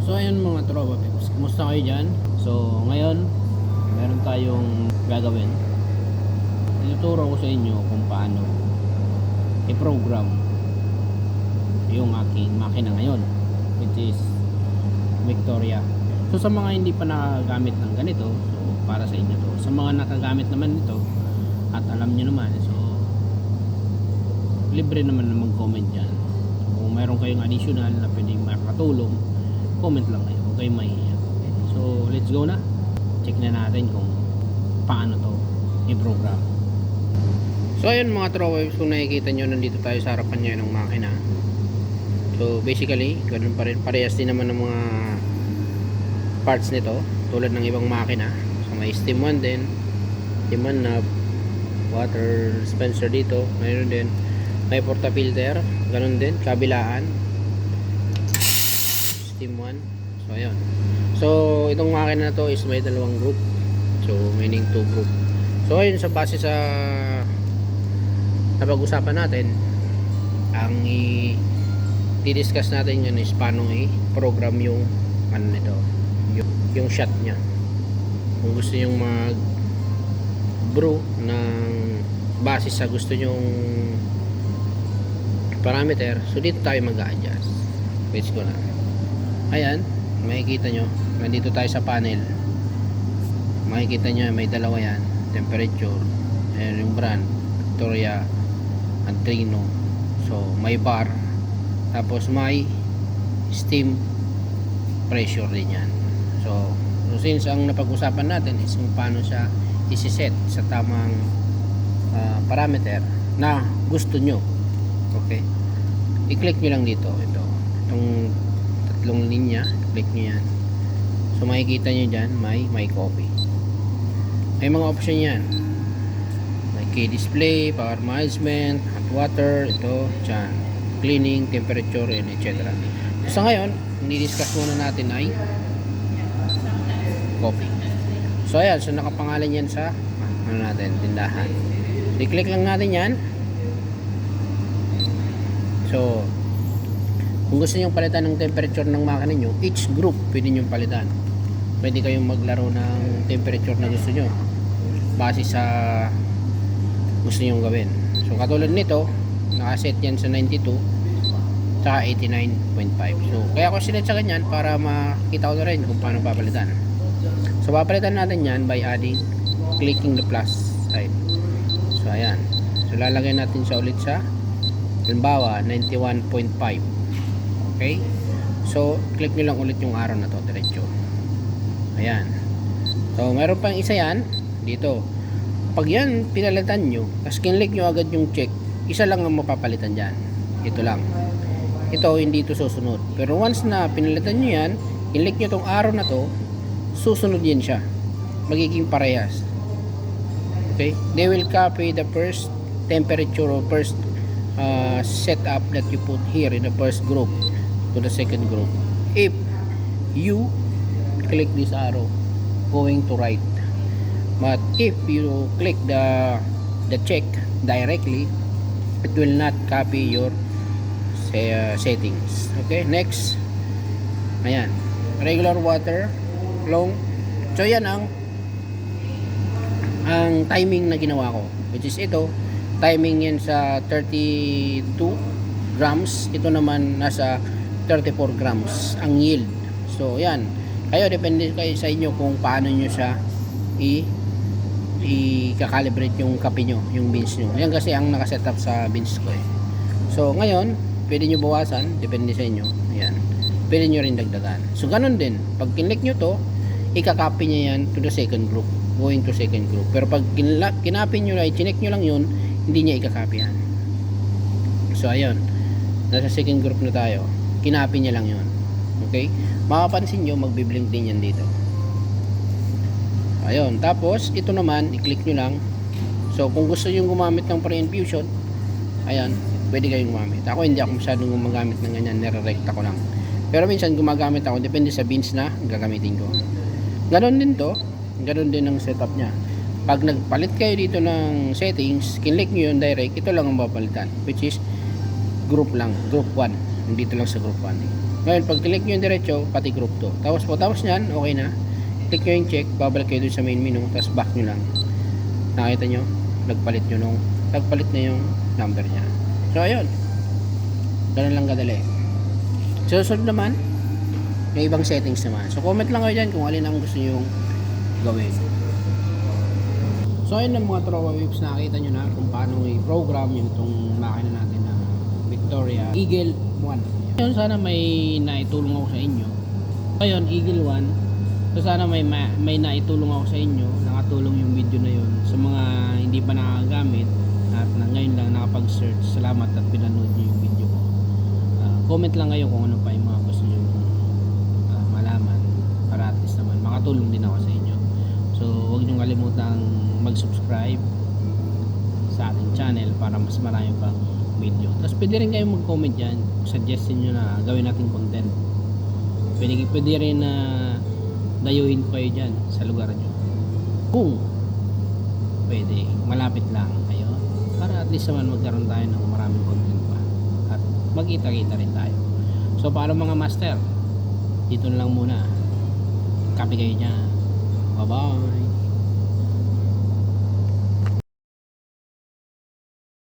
So ayun mga tropa peeps, kumusta kayo dyan? So ngayon, meron tayong gagawin. Ituturo ko sa inyo kung paano i-program yung aking makina ngayon, which is Victoria. So sa mga hindi pa nakagamit ng ganito, so para sa inyo to. Sa mga nakagamit naman nito at alam nyo naman, so libre naman na mag-comment dyan. So, kung meron kayong additional na pwedeng makatulong, comment lang kayo, huwag kayong mahihiya. So let's go na. Check na natin kung paano to i-program. So ayun mga tropa, kung nakikita nyo, nandito tayo sa harapan nyo ng makina. So basically, ganun pa rin, parehas din naman ng mga parts nito, tulad ng ibang makina. So may steam 1 din, steam 1 knob, water dispenser dito, mayroon din, may portafilter, ganun din, kabilaan, steam 1. So ayun. So itong makina na to is may dalawang group, so meaning 2 group. So ayun, sa base sa napag-usapan natin, ang i-discuss natin yun is paano i-program yung ano nito, yung shot nya. Kung gusto nyong mag brew ng base sa gusto nyong parameter, so dito tayo mag-a-adjust. Let's go na. Ayan, makikita nyo, nandito tayo sa panel. Makikita nyo may dalawa yan, temperature, ayan yung brand, Victoria Antrino. So may bar, tapos may steam pressure din yan. So since ang napag-usapan natin is kung paano siya isi-set sa tamang parameter na gusto nyo, okay, i-click nyo lang dito itong tatlong linya, click nyo yan. So makikita nyo dyan may copy, may mga option yan, may key display, power management, hot water, ito dyan, cleaning, temperature, and etc. So ngayon, i-discuss muna natin ay copy. So ayan, so nakapangalan yan sa ano natin, tindahan. I-click lang natin yan. So kung gusto nyo palitan ng temperature ng makina nyo, each group pwede nyo palitan. Pwede kayong maglaro ng temperature na gusto nyo base sa gusto nyo gawin. So katulad nito, nakaset yan sa 92 sa 89.5. So kaya ko sinet sa ganyan para makita ko na rin kung paano papalitan. So papalitan natin yan by adding, clicking the plus side. So ayan, so lalagay natin siya ulit sa halimbawa 91.5. okay, so click nyo lang ulit yung arrow na to diretso. Ayan, so meron pang isa yan dito. Pag yan pinalitan nyo, tapos kinlik nyo agad yung check, isa lang ang mapapalitan dyan, ito lang. Ito hindi ito susunod, pero once na pinalitan nyo yan, kinlik nyo tong arrow na to, susunod yan siya, magiging parehas. Okay, they will copy the first temperature or first setup that you put here in the first group to the second group. If you click this arrow going to right, but if you click the check directly, it will not copy your settings. Okay, next. Ayan, regular water, long. So yan ang timing na ginawa ko, which is ito, timing yan sa 32 grams, ito naman nasa 34 grams ang yield. So yan, kayo depende kayo sa inyo kung paano nyo siya i-calibrate yung kape nyo, yung beans nyo. Yan kasi ang nakasetup sa beans ko eh. So ngayon, pwede nyo bawasan, depende sa inyo. Ayan, pwede nyo rin dagdagan. So ganun din, pag kinlik nyo to, ikakopy nyo yan to the second group, going to second group. Pero pag kinopy nyo na, i-check nyo lang yun, hindi niya ikakopy yan. So ayun, nasa second group na tayo, kinopy niya lang yun. Okay, makapansin nyo, magbiblink din yan dito. Ayun, tapos ito naman, i-click nyo lang. So kung gusto nyo gumamit ng pre-infusion, ayan, pwede kayong gumamit. Ako hindi ako masyadong gumagamit ng ganyan, nire-recta ko lang. Pero minsan gumagamit ako, depende sa beans na gagamitin ko. Ganon din to, ganon din ang setup nya. Pag nagpalit kayo dito ng settings, kinlik nyo yun direct, ito lang ang mapapalitan, which is group lang, group 1. Dito lang sa group 1. Ngayon, pag click nyo yung diretso, pati group to. Tapos nyan, okay na. Click nyo yung check, babalik kayo dun sa main menu, tapos back nyo lang. Nakita nyo, nagpalit na yung number niya. So, ayun. Ganun lang kadali. So, susunod naman, may ibang settings naman. So, comment lang kayo dyan kung alin ang gusto nyo gawin. So, ayun ang mga Tropa Whips, nakita nyo na kung paano i-program yung itong makina natin na Victoria Eagle 1. Ayun, sana may naitulong ako sa inyo. Ayun, Eagle 1. So, sana may naitulong ako sa inyo. Nakatulong yung video na yun sa mga hindi pa nakagamit at na ngayon lang nakapag-search. Salamat at pinanood nyo yung video ko. Comment lang kayo kung ano pa yung mga gusto nyo malaman para at least naman makatulong din ako sa inyo. So, huwag nyo kalimutang mag-subscribe sa ating channel para mas marami pang video. Tapos pwede rin kayong mag-comment dyan, suggestion nyo na gawin nating content. Pwede rin na dayuhin ko kayo dyan sa lugar nyo kung pwede, malapit lang kayo para at least naman magkaroon tayo ng maraming content pa at magkita-kita rin tayo. So para mga master, dito na lang muna. Copy kayo dyan. Bye bye.